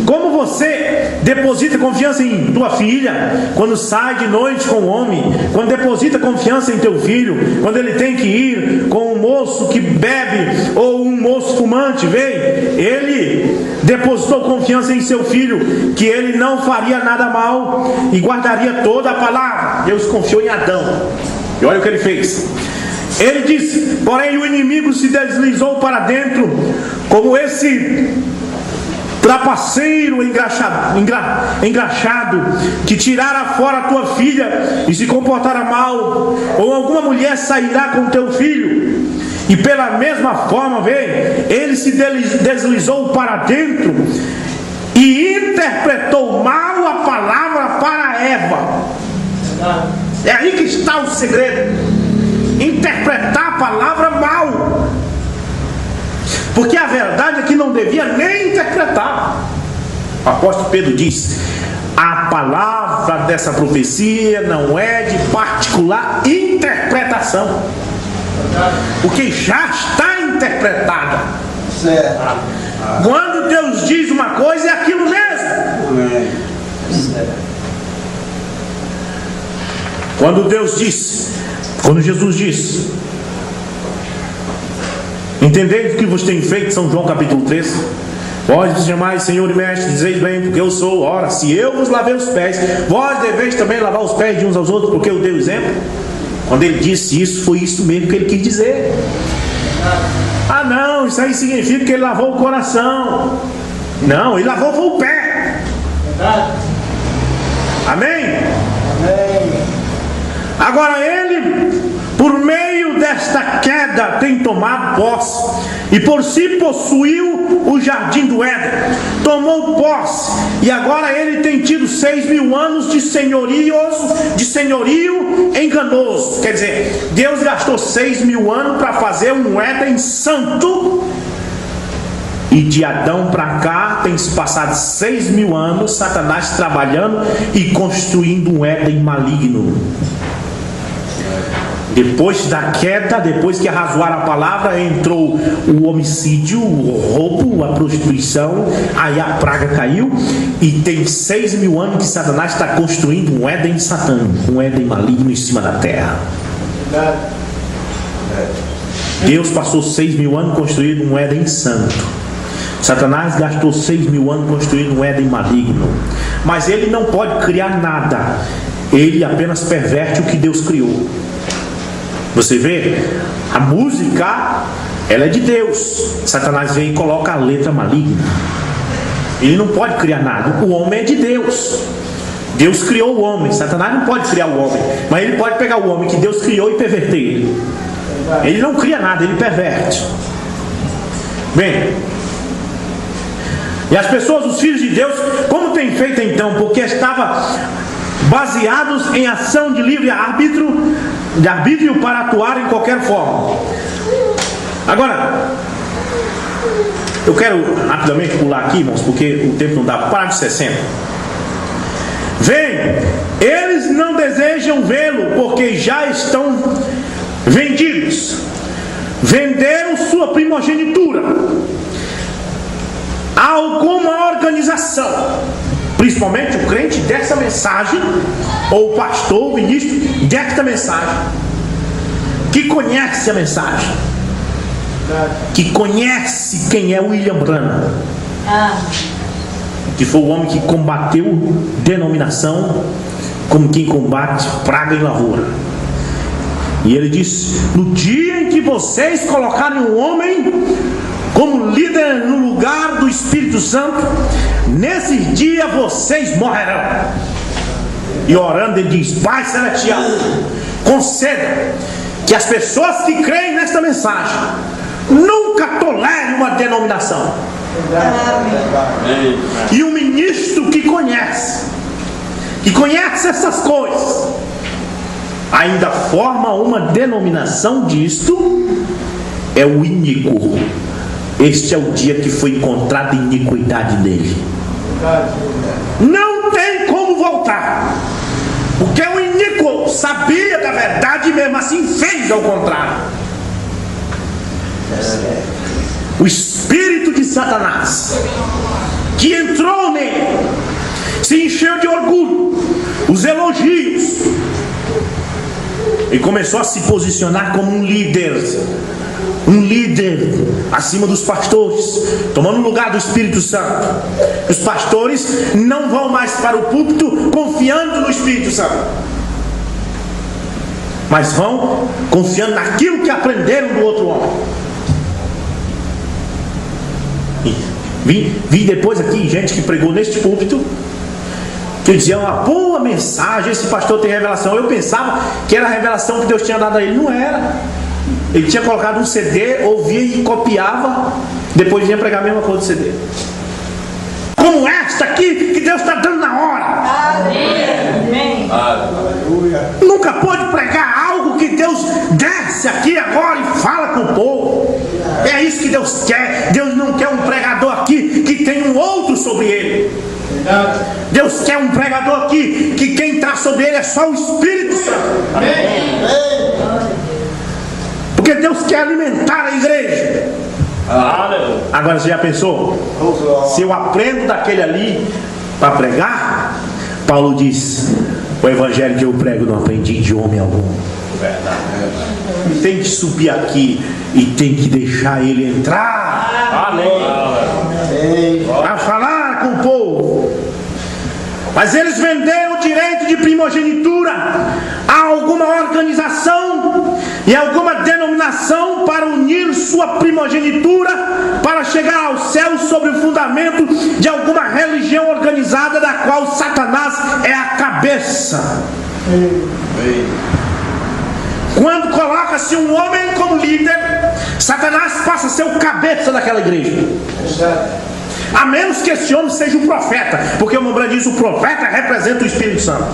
Como você deposita confiança em tua filha quando sai de noite com o homem, quando deposita confiança em teu filho quando ele tem que ir com um moço que bebe ou um moço fumante, vem, ele depositou confiança em seu filho que ele não faria nada mal e guardaria toda a palavra. Deus confiou em Adão, e olha o que ele fez. Ele disse: porém o inimigo se deslizou para dentro como esse trapaceiro engraxado que tirara fora a tua filha e se comportara mal, ou alguma mulher sairá com teu filho. E pela mesma forma, vem, ele se deslizou para dentro e interpretou mal a palavra para Eva. É aí que está o segredo: interpretar a palavra mal. Porque a verdade é que não devia nem interpretar. O apóstolo Pedro diz: a palavra dessa profecia não é de particular interpretação, porque já está interpretada. Quando Deus diz uma coisa, é aquilo mesmo. Quando Deus diz, quando Jesus diz: entendeis o que vos tem feito, São João capítulo 3. Vós vos chamais Senhor e Mestre, dizeis bem, porque eu sou. Ora, se eu vos lavei os pés, vós deveis também lavar os pés de uns aos outros, porque eu dei o exemplo. Quando ele disse isso, foi isso mesmo que ele quis dizer. Ah não, isso aí significa que ele lavou o coração. Não, ele lavou foi o pé. Amém? Amém. Agora ele, por meio desta queda, tem tomado posse, e por si possuiu o jardim do Éden, tomou posse, e agora ele tem tido 6.000 anos de senhorio enganoso. Quer dizer, Deus gastou 6.000 anos para fazer um Éden santo, E de Adão para cá tem se passado 6.000 anos, Satanás trabalhando e construindo um Éden maligno. Depois da queda, depois que arrazoaram a palavra, entrou o homicídio, o roubo, a prostituição, aí a praga caiu, e tem 6.000 anos que Satanás está construindo um Éden satânico, um Éden maligno em cima da terra. Deus passou 6.000 anos construindo um Éden santo. Satanás gastou 6.000 anos construindo um Éden maligno. Mas ele não pode criar nada, ele apenas perverte o que Deus criou. Você vê, a música, ela é de Deus. Satanás vem e coloca a letra maligna. Ele não pode criar nada. O homem é de Deus. Deus criou o homem. Satanás não pode criar o homem, mas ele pode pegar o homem que Deus criou e perverter ele. Ele não cria nada, ele perverte. Bem, e as pessoas, os filhos de Deus, como tem feito então? Porque estava baseados em ação de livre arbítrio para atuar em qualquer forma. Agora, eu quero rapidamente pular aqui, irmãos, porque o tempo não dá. Página 60. Vem, eles não desejam vê-lo, porque já estão vendidos. Venderam sua primogenitura a alguma organização, principalmente o crente dessa mensagem, ou o pastor, o ministro desta mensagem, que conhece a mensagem, que conhece quem é William Branham, que foi o homem que combateu denominação como quem combate praga em lavoura. E ele disse: no dia em que vocês colocarem um homem como líder no lugar do Espírito Santo, nesse dia vocês morrerão. E orando ele diz: Pai Celestial, conceda que as pessoas que creem nesta mensagem nunca tolerem uma denominação. E o ministro que conhece essas coisas, ainda forma uma denominação disto, é o iníquo. Este é o dia que foi encontrada iniquidade nele. Não tem como voltar, porque o iníquo sabia da verdade e mesmo assim fez ao contrário. O espírito de Satanás que entrou nele se encheu de orgulho, os elogios, e começou a se posicionar como um líder acima dos pastores, tomando o lugar do Espírito Santo. Os pastores não vão mais para o púlpito confiando no Espírito Santo, mas vão confiando naquilo que aprenderam do outro homem. Vi depois aqui gente que pregou neste púlpito, que dizia uma boa mensagem, esse pastor tem revelação. Eu pensava que era a revelação que Deus tinha dado a ele. Não era. Ele tinha colocado um CD, ouvia e copiava, depois vinha pregar a mesma coisa do CD. Como esta aqui, que Deus está dando na hora. Amém. Nunca pôde pregar algo que Deus desce aqui agora e fala com o povo. É isso que Deus quer. Deus não quer um pregador aqui que tem um outro sobre ele. Deus quer um pregador aqui que quem está sobre ele é só o Espírito Santo. Amém. Porque Deus quer alimentar a igreja. Agora você já pensou? Se eu aprendo daquele ali para pregar, Paulo diz: o evangelho que eu prego não aprendi de homem algum. Tem que subir aqui e tem que deixar ele entrar. Amém. Para falar com o povo. Mas eles venderam o direito de primogenitura a alguma organização e alguma denominação para unir sua primogenitura para chegar ao céu sob o fundamento de alguma religião organizada da qual Satanás é a cabeça. Quando coloca-se um homem como líder, Satanás passa a ser o cabeça daquela igreja. A menos que esse homem seja o profeta, porque o Mombra diz: o profeta representa o Espírito Santo.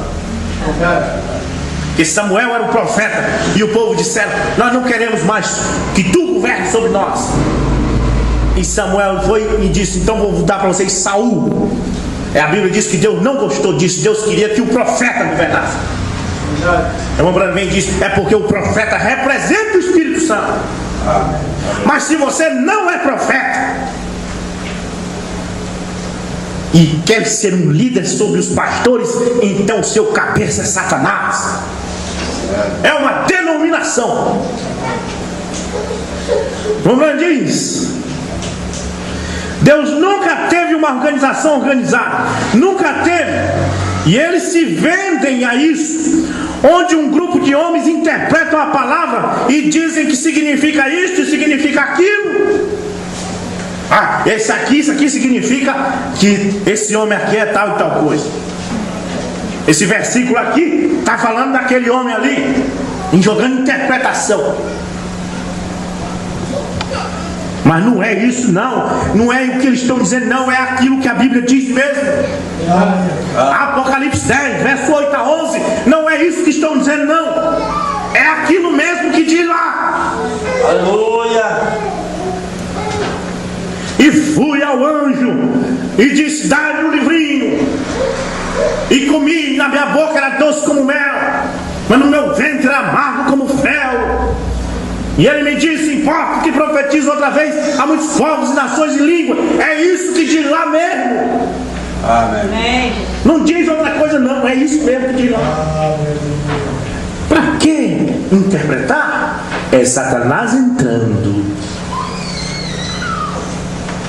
Que Samuel era o profeta e o povo disseram: nós não queremos mais que tu governes sobre nós. E Samuel foi e disse: então vou dar para vocês Saul. A Bíblia diz que Deus não gostou disso. Deus queria que o profeta governasse. A irmã Branham diz: é porque o profeta representa o Espírito Santo. Mas se você não é profeta e quer ser um líder sobre os pastores, então o seu cabeça é Satanás. É uma denominação. A irmã Branham diz: Deus nunca teve uma organização organizada, nunca teve. E eles se vendem a isso, onde um grupo de homens interpretam a palavra e dizem que significa isto e significa aquilo. Isso aqui significa que esse homem aqui é tal e tal coisa. Esse versículo aqui está falando daquele homem ali, jogando interpretação. Mas não é isso, não é o que eles estão dizendo, não, é aquilo que a Bíblia diz mesmo. Apocalipse 10, verso 8 a 11, não é isso que estão dizendo, não, é aquilo mesmo que diz lá. Aleluia. E fui ao anjo e disse: dá-lhe um livrinho. E comi, na minha boca era doce como mel, mas no meu ventre era amargo como fel. E ele me disse: importa que profetiza outra vez a muitos povos e nações e línguas. É isso que diz lá mesmo. Amém. Não diz outra coisa, não, é isso mesmo que diz lá. Para que interpretar? É Satanás entrando.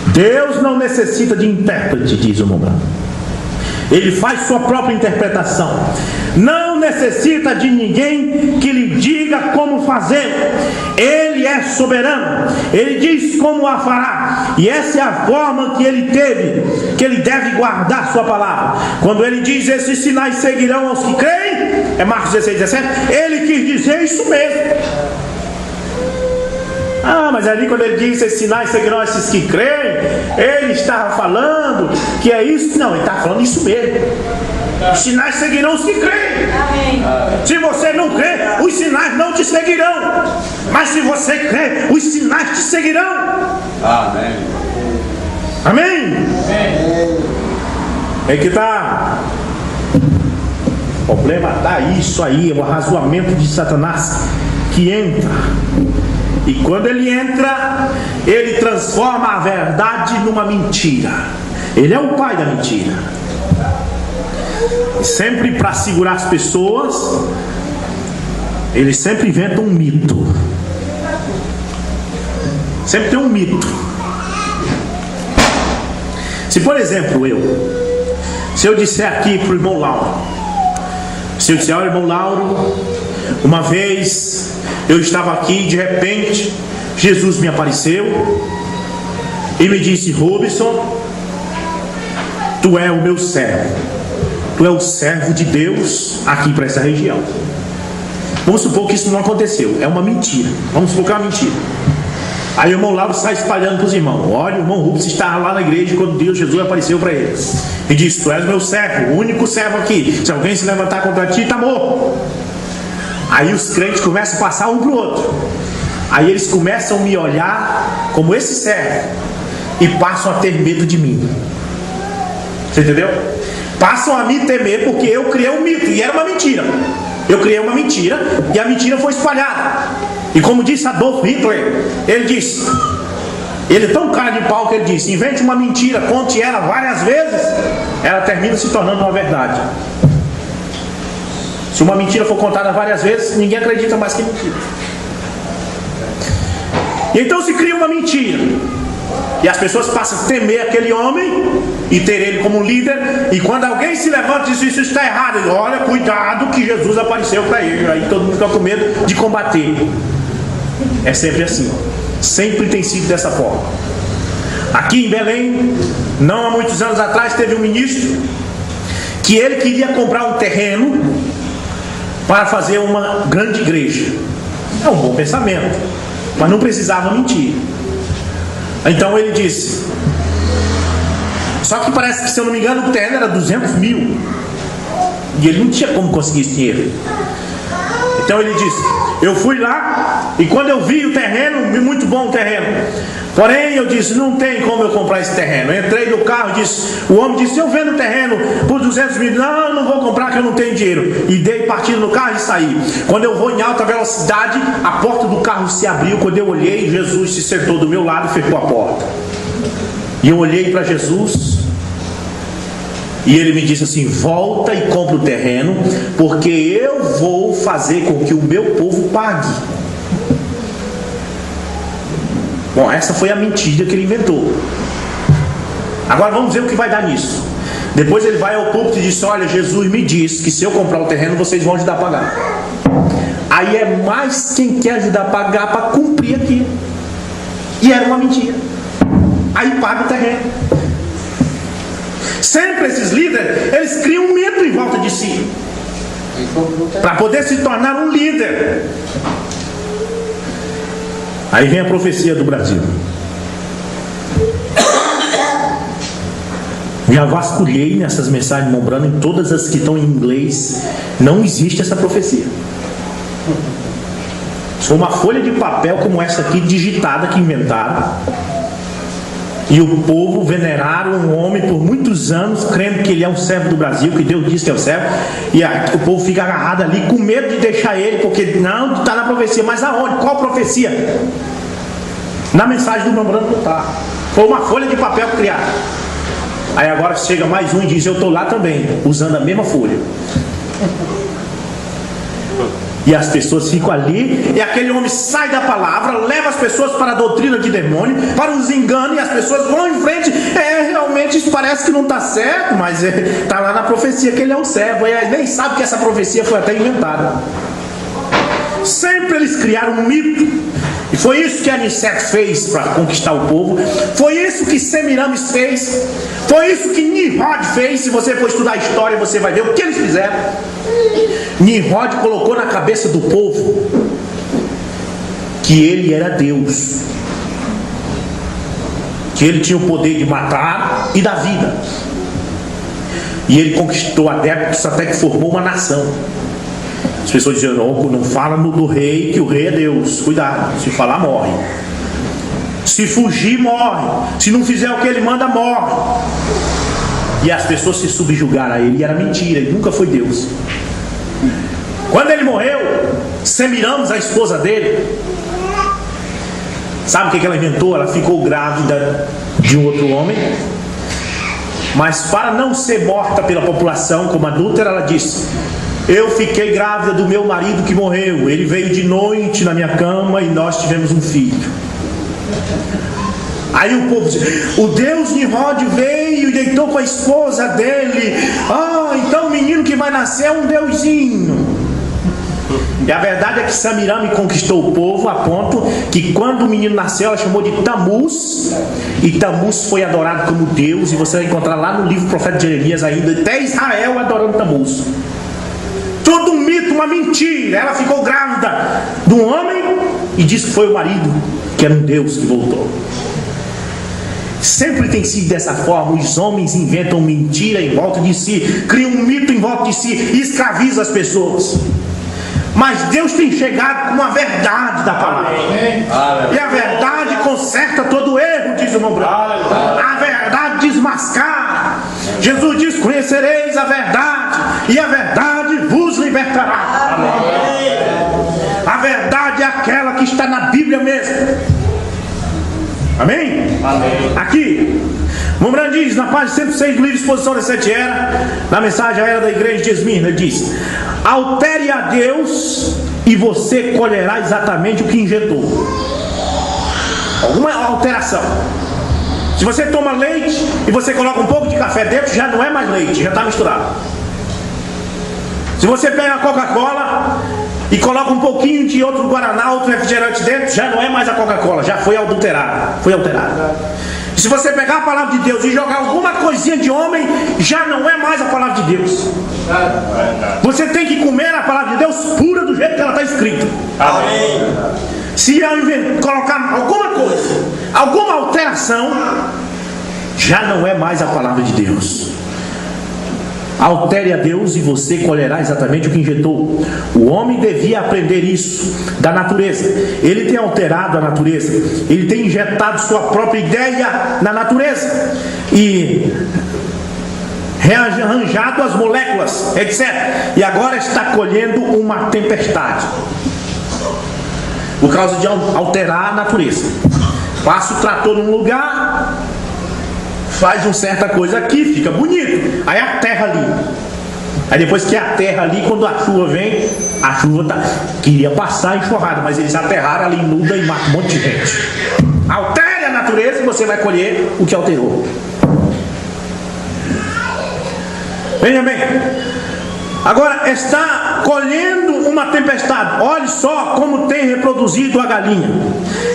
Deus não necessita de intérprete, diz o Mombrão. Ele faz sua própria interpretação. Não necessita de ninguém que lhe diga como fazer. Ele é soberano. Ele diz como a fará. E essa é a forma que ele teve, que ele deve guardar sua palavra. Quando ele diz: esses sinais seguirão aos que creem, é Marcos 16, 17. Ele quis dizer isso mesmo. Mas ali quando ele diz: esses sinais seguirão esses que creem, ele estava falando que é isso? Não, ele está falando isso mesmo. Os sinais seguirão os que creem. Amém. Se você não crê, os sinais não te seguirão. Mas se você crê, os sinais te seguirão. Amém. Amém? É que está. O problema está isso aí, é o arrazoamento de Satanás que entra. E quando ele entra, ele transforma a verdade numa mentira. Ele é o pai da mentira. E sempre para segurar as pessoas, ele sempre inventa um mito. Sempre tem um mito. Se por exemplo se eu disser aqui para o irmão Lauro, se eu disser: olha, irmão Lauro, uma vez eu estava aqui, de repente Jesus me apareceu e me disse: Robson, tu é o meu servo, tu é o servo de Deus aqui para essa região. Vamos supor que isso não aconteceu, é uma mentira. Vamos supor que é uma mentira. Aí o irmão Lauro sai espalhando para os irmãos: olha, o irmão Rubens estava lá na igreja quando Jesus apareceu para ele e disse: tu és meu servo, o único servo aqui, se alguém se levantar contra ti, está morto. Aí os crentes começam a passar um para o outro. Aí eles começam a me olhar como esse servo e passam a ter medo de mim. Você entendeu? Passam a me temer porque eu criei um mito e era uma mentira. Eu criei uma mentira e a mentira foi espalhada. E como disse Adolf Hitler, ele disse, ele é tão cara de pau que ele disse: invente uma mentira, conte ela várias vezes, ela termina se tornando uma verdade. Se uma mentira for contada várias vezes, ninguém acredita mais que mentira. E então se cria uma mentira, e as pessoas passam a temer aquele homem e ter ele como líder. E quando alguém se levanta e diz: isso está errado, ele: olha, cuidado que Jesus apareceu para ele. Aí todo mundo fica com medo de combater. É sempre assim, sempre tem sido dessa forma. Aqui em Belém, não há muitos anos atrás, teve um ministro que ele queria comprar um terreno para fazer uma grande igreja. É um bom pensamento, mas não precisava mentir. Então ele disse, só que parece que, se eu não me engano, o terreno era 200 mil e ele não tinha como conseguir esse dinheiro. Ele Então ele disse: eu fui lá e quando eu vi o terreno, muito bom o terreno, porém eu disse: não tem como eu comprar esse terreno. Eu entrei no carro e disse, o homem disse: eu vendo o terreno por 200 mil. Não vou comprar que eu não tenho dinheiro. E dei partida no carro e saí. Quando eu vou em alta velocidade, a porta do carro se abriu. Quando eu olhei, Jesus se sentou do meu lado e fechou a porta. E eu olhei para Jesus e ele me disse assim: volta e compra o terreno, porque eu vou fazer com que o meu povo pague. Bom, essa foi a mentira que ele inventou. Agora vamos ver o que vai dar nisso. Depois ele vai ao púlpito e diz: olha, Jesus me disse que se eu comprar o terreno, vocês vão ajudar a pagar. Aí é mais quem quer ajudar a pagar para cumprir aqui. E era uma mentira. Aí paga o terreno. Sempre esses líderes, eles criam um mito em volta de si, para poder se tornar um líder. Aí vem a profecia do Brasil. Já vasculhei nessas mensagens de Mombrano, em todas as que estão em inglês, não existe essa profecia. Foi uma folha de papel como essa aqui, digitada, que inventaram. E o povo veneraram um homem por muitos anos, crendo que ele é um servo do Brasil, que Deus diz que é o servo. E o povo fica agarrado ali, com medo de deixar ele, porque não está na profecia. Mas aonde? Qual profecia? Na mensagem do Mombrano não está. Foi uma folha de papel criada. Aí agora chega mais um e diz: eu estou lá também, usando a mesma folha. E as pessoas ficam ali, e aquele homem sai da palavra, leva as pessoas para a doutrina de demônio, para os enganos, e as pessoas vão em frente. Realmente isso parece que não está certo, mas está lá na profecia que ele é um servo. E nem sabe que essa profecia foi até inventada. Sempre eles criaram um mito. E foi isso que Aniceto fez para conquistar o povo. Foi isso que Semiramis fez. Foi isso que Nimrod fez. Se você for estudar a história, você vai ver o que eles fizeram. Nimrod colocou na cabeça do povo que ele era Deus, que ele tinha o poder de matar e dar vida. E ele conquistou adeptos até que formou uma nação. As pessoas diziam: não fala do rei, que o rei é Deus. Cuidado, se falar morre. Se fugir, morre. Se não fizer o que ele manda, morre. E as pessoas se subjugaram a ele. E era mentira, ele nunca foi Deus. Quando ele morreu, Semiramis, a esposa dele, sabe o que ela inventou? Ela ficou grávida de um outro homem, mas para não ser morta pela população como adúltera, ela disse: eu fiquei grávida do meu marido que morreu. Ele veio de noite na minha cama e nós tivemos um filho. Aí o povo diz: o Deus Nimrod veio e deitou com a esposa dele. Então o menino que vai nascer é um deusinho. E a verdade é que Semiramis conquistou o povo a ponto que quando o menino nasceu, ela chamou de Tamuz. E Tamuz foi adorado como Deus. E você vai encontrar lá no livro do profeta Jeremias ainda até Israel adorando Tamuz. Tudo um mito, uma mentira. Ela ficou grávida de um homem e disse que foi o marido, que era um Deus que voltou. Sempre tem sido dessa forma. Os homens inventam mentira em volta de si, criam um mito em volta de si e escravizam as pessoas. Mas Deus tem chegado com a verdade da palavra. E a verdade conserta todo erro, diz o Mombrano. A verdade desmascara. Jesus diz: conhecereis a verdade, e a verdade vos libertará. A verdade é aquela que está na Bíblia mesmo. Amém? Aqui Mombrano diz, na página 106 do livro Exposição das Sete Eras, na mensagem à era da igreja de Esmirna, ele diz: altere a Deus e você colherá exatamente o que injetou. Alguma alteração. Se você toma leite e você coloca um pouco de café dentro, já não é mais leite, já está misturado. Se você pega a Coca-Cola e coloca um pouquinho de outro Guaraná, outro refrigerante dentro, já não é mais a Coca-Cola, já foi adulterado, foi alterado. E se você pegar a palavra de Deus e jogar alguma coisinha de homem, já não é mais a palavra de Deus. Você tem que comer a palavra de Deus pura do jeito que ela está escrita. Amém. Se eu colocar alguma coisa, alguma alteração, já não é mais a palavra de Deus. Altere a Deus e você colherá exatamente o que injetou. O homem devia aprender isso da natureza. Ele tem alterado a natureza. Ele tem injetado sua própria ideia na natureza. E rearranjado as moléculas, etc. E agora está colhendo uma tempestade. Por causa de alterar a natureza. Passa o trator num lugar, faz uma certa coisa aqui, fica bonito. Aí a terra ali. Aí depois que a terra ali, quando a chuva vem, a chuva queria passar enxurrada, mas eles aterraram ali, nuda e mata um monte de gente. Altere a natureza e você vai colher o que alterou. Veja bem, agora está colhendo uma tempestade. Olhe só como tem reproduzido a galinha.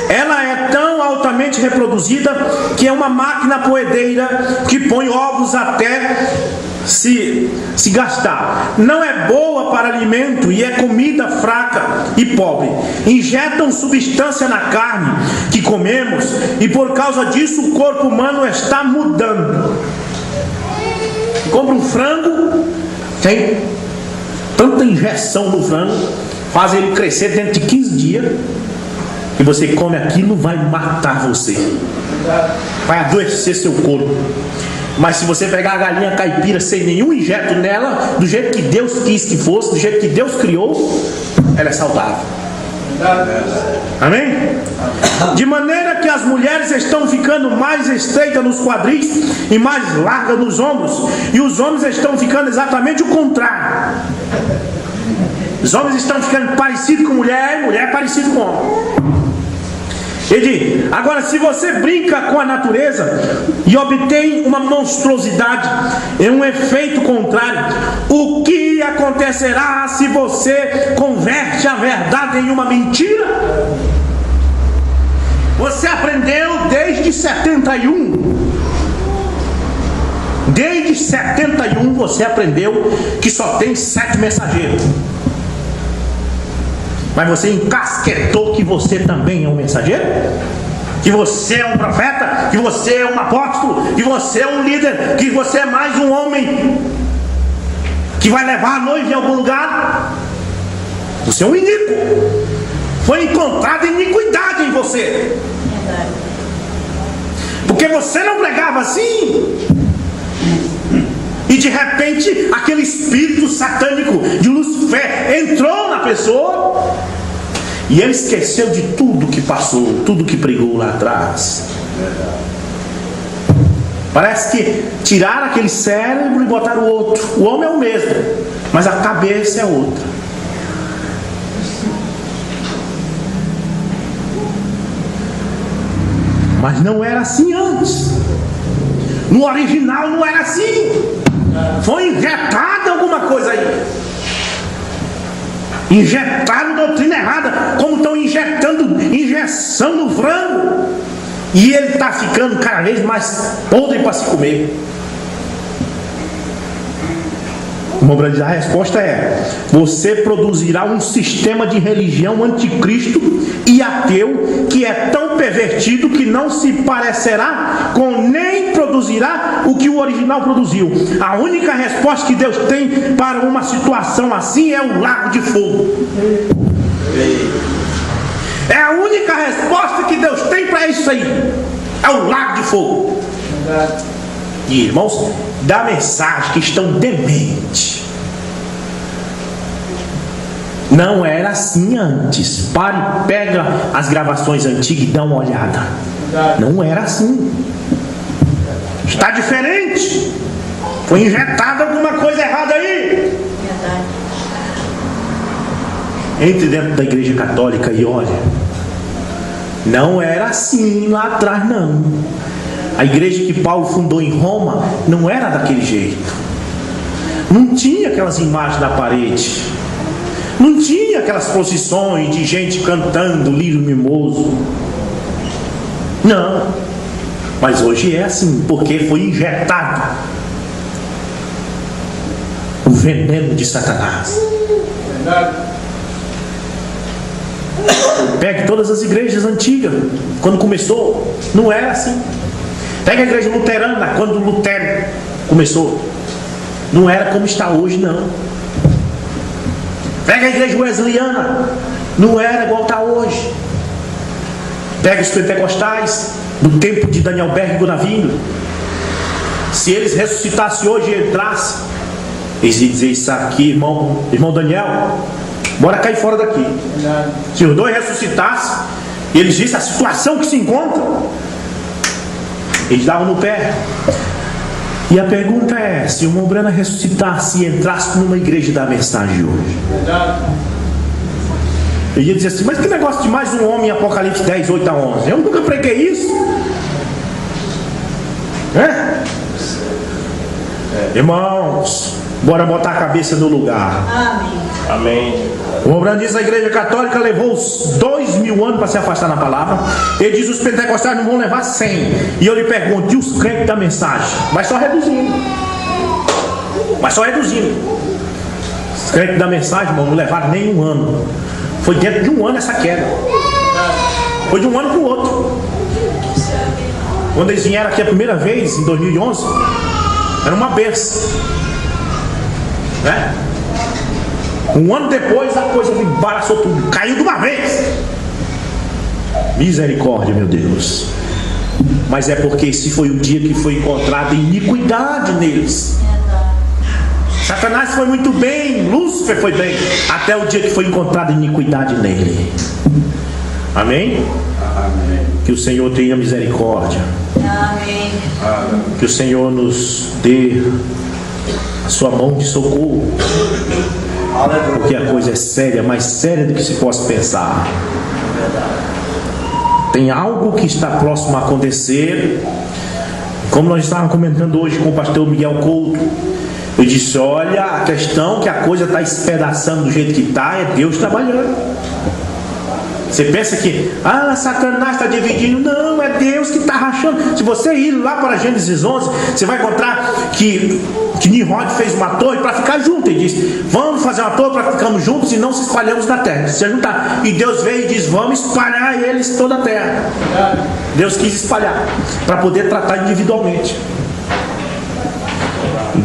Ela é tão altamente reproduzida que é uma máquina poedeira que põe ovos até se gastar. Não é boa para alimento e é comida fraca e pobre. Injetam substância na carne que comemos e por causa disso o corpo humano está mudando. Compra um frango, tem tanta injeção no frango, faz ele crescer dentro de 15 dias, e você come aquilo, vai matar você, vai adoecer seu corpo. Mas se você pegar a galinha caipira sem nenhum injeto nela, do jeito que Deus quis que fosse, do jeito que Deus criou, ela é saudável. Amém? De maneira que as mulheres estão ficando mais estreitas nos quadris e mais largas nos ombros, e os homens estão ficando exatamente o contrário. Os homens estão ficando parecidos com mulher, e mulher parecido com homem. Ele diz, agora se você brinca com a natureza e obtém uma monstruosidade, é um efeito contrário. O que acontecerá se você converte a verdade em uma mentira? Você aprendeu desde 71. Desde 71 você aprendeu que só tem 7 mensageiros. Mas você encasquetou que você também é um mensageiro? Que você é um profeta? Que você é um apóstolo? Que você é um líder? Que você é mais um homem que vai levar a noiva em algum lugar? Você é um iníquo. Foi encontrada iniquidade em você. Porque você não pregava assim. E de repente aquele espírito satânico de Lúcifer entrou na pessoa e ele esqueceu de tudo que passou, tudo que pregou lá atrás. Parece que tiraram aquele cérebro e botaram o outro. O homem é o mesmo, mas a cabeça é outra. Mas não era assim antes. No original não era assim. Foi injetada alguma coisa aí. Injetaram doutrina errada, como estão injetando injeção no frango. E ele está ficando cada vez mais podre para se comer. A resposta é: você produzirá um sistema de religião anticristo e ateu que é tão pervertido que não se parecerá com nem produzirá o que o original produziu. A única resposta que Deus tem para uma situação assim é o lago de fogo. É a única resposta que Deus tem para isso aí. É o lago de fogo. E irmãos, da mensagem que estão dementes. Não era assim antes. Pare, pega as gravações antigas e dá uma olhada. Não era assim. Está diferente. Foi injetada alguma coisa errada aí. Entre dentro da igreja católica e olha. Não era assim lá atrás não. A igreja que Paulo fundou em Roma não era daquele jeito. Não tinha aquelas imagens na parede. Não tinha aquelas procissões de gente cantando lírio mimoso. Não. Mas hoje é assim, porque foi injetado o veneno de Satanás. Pegue todas as igrejas antigas. Quando começou, não era assim. Pega a igreja luterana, quando Lutero começou. não era como está hoje, não. Pega a igreja wesleyana, não era igual está hoje. Pega os pentecostais do tempo de Daniel Berg e Gunavindo. Se eles ressuscitassem hoje e entrassem, eles iam dizer: isso aqui, irmão Daniel, bora cair fora daqui. Se os dois ressuscitassem, eles dissem a situação que se encontra, eles davam no pé. E a pergunta é: se o irmão Brana ressuscitasse e entrasse numa igreja da mensagem hoje, eu ia dizer assim: mas que negócio de mais um homem em Apocalipse 10, 8 a 11? Eu nunca preguei isso. Irmãos, bora botar a cabeça no lugar. Amém. O irmão Brana diz que a igreja católica levou os 2000 anos para se afastar na palavra. Ele diz: os pentecostais não vão levar 100. E eu lhe pergunto: e os crentes da mensagem? Vai só reduzindo. Os crentes da mensagem, irmão, não levaram nem um ano. Foi dentro de um ano essa queda. Foi de um ano para o outro. Quando eles vieram aqui a primeira vez, em 2011, era uma benção, né? Um ano depois a coisa embaraçou tudo, caiu de uma vez. Misericórdia, meu Deus. Mas é porque esse foi o dia que foi encontrada iniquidade neles. Satanás foi muito bem, Lúcifer foi bem, até o dia que foi encontrada iniquidade nele. Amém? Amém. Que o Senhor tenha misericórdia. Amém. Que o Senhor nos dê a sua mão de socorro. Porque a coisa é séria, mais séria do que se possa pensar. Tem algo que está próximo a acontecer. Como nós estávamos comentando hoje com o pastor Miguel Couto, eu disse: olha, a questão que a coisa está espedaçando do jeito que está é Deus trabalhando. Você pensa que Satanás está dividindo? Não, é Deus que está rachando. Se você ir lá para Gênesis 11, você vai encontrar que Nimrod fez uma torre para ficar junto. Ele disse: vamos fazer uma torre para ficarmos juntos e não se espalhamos na terra. Se juntar. E Deus veio e diz: vamos espalhar eles toda a terra. Deus quis espalhar para poder tratar individualmente.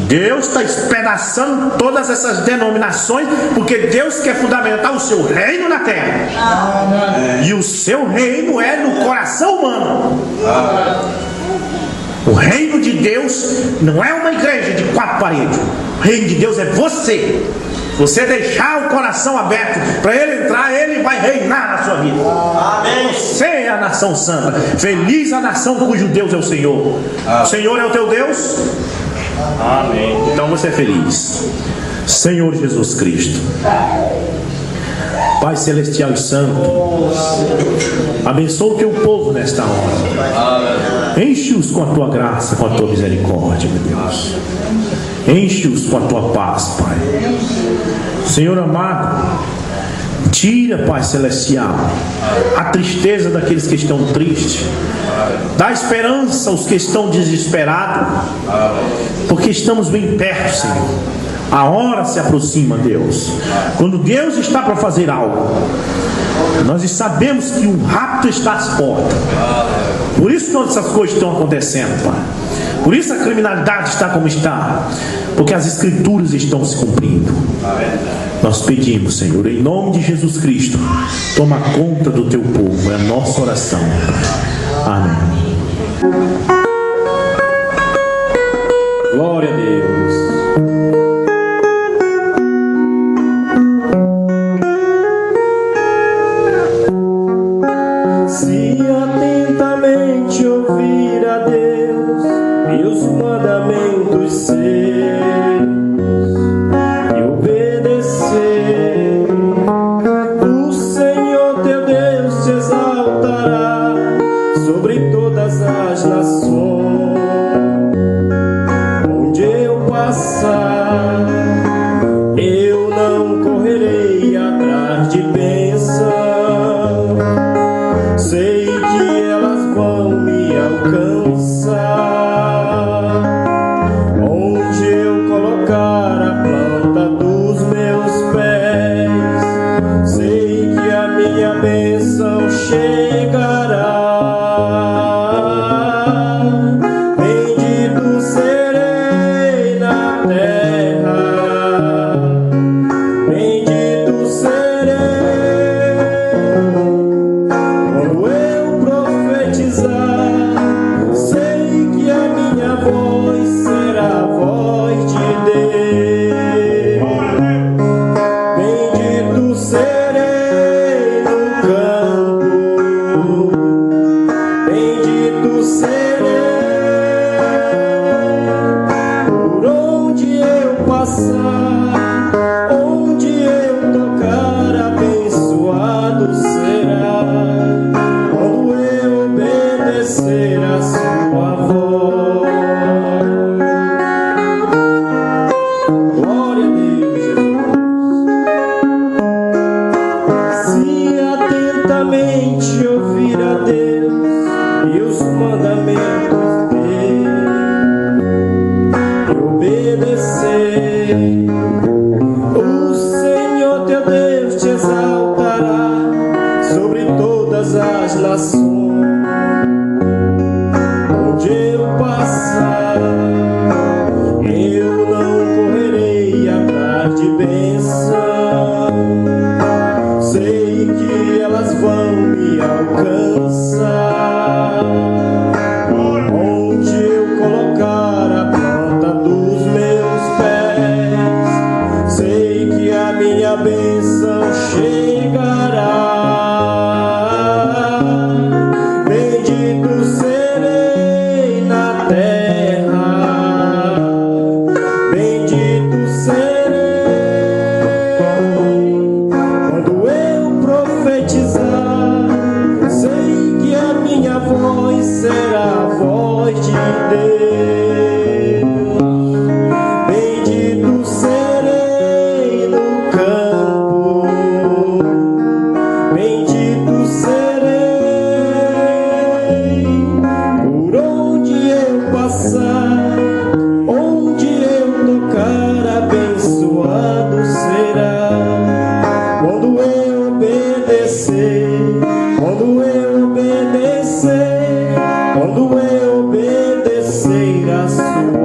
Deus está espedaçando todas essas denominações, porque Deus quer fundamentar o seu reino na terra. E o seu reino é no coração humano. O reino de Deus não é uma igreja de 4 paredes. O reino de Deus é você. Você deixar o coração aberto para ele entrar, ele vai reinar na sua vida. Amém. Você é a nação santa. Feliz a nação cujo Deus é o Senhor. O Senhor é o teu Deus? Amém. Então você é feliz. Senhor Jesus Cristo, Pai celestial e santo, abençoa o teu povo nesta hora. Enche-os com a tua graça, com a tua misericórdia, meu Deus. Enche-os com a tua paz, Pai. Senhor amado, tira, Pai celestial, a tristeza daqueles que estão tristes. Dá esperança aos que estão desesperados, porque estamos bem perto, Senhor. A hora se aproxima, Deus. Quando Deus está para fazer algo, nós sabemos que o rapto está às portas. Por isso todas essas coisas estão acontecendo, Pai. Por isso a criminalidade está como está, porque as escrituras estão se cumprindo. Nós pedimos, Senhor, em nome de Jesus Cristo, toma conta do teu povo. É a nossa oração. Amém. Glória a Deus. Se atentamente ouvir a Deus e os mandamentos seus e obedecer, o Senhor teu Deus te exaltará sobre todas as nações. Onde eu passar, eu não correrei atrás de bênção. Sei que elas vão me alcançar. Onde eu colocar a planta dos meus pés, sei que a minha bênção chegará. obedecer a sua voz. Glória a Deus, Jesus. Se atentamente ouvir a Deus e os mandamentos dele e obedecer, o Senhor teu Deus te exaltará sobre todas as nações. Onde eu passar, eu não correrei atrás de bênção. Sei que elas vão me alcançar. Onde eu colocar a planta dos meus pés, sei que a minha bênção chegará. Bendito serei na terra, bendito serei quando eu profetizar. Sei que a minha voz será a voz de Deus. Bendito serei no campo, bendito serei por onde eu passar, onde eu tocar, abençoado será. Quando eu obedecer, quando eu obedecer, quando eu obedecer a sua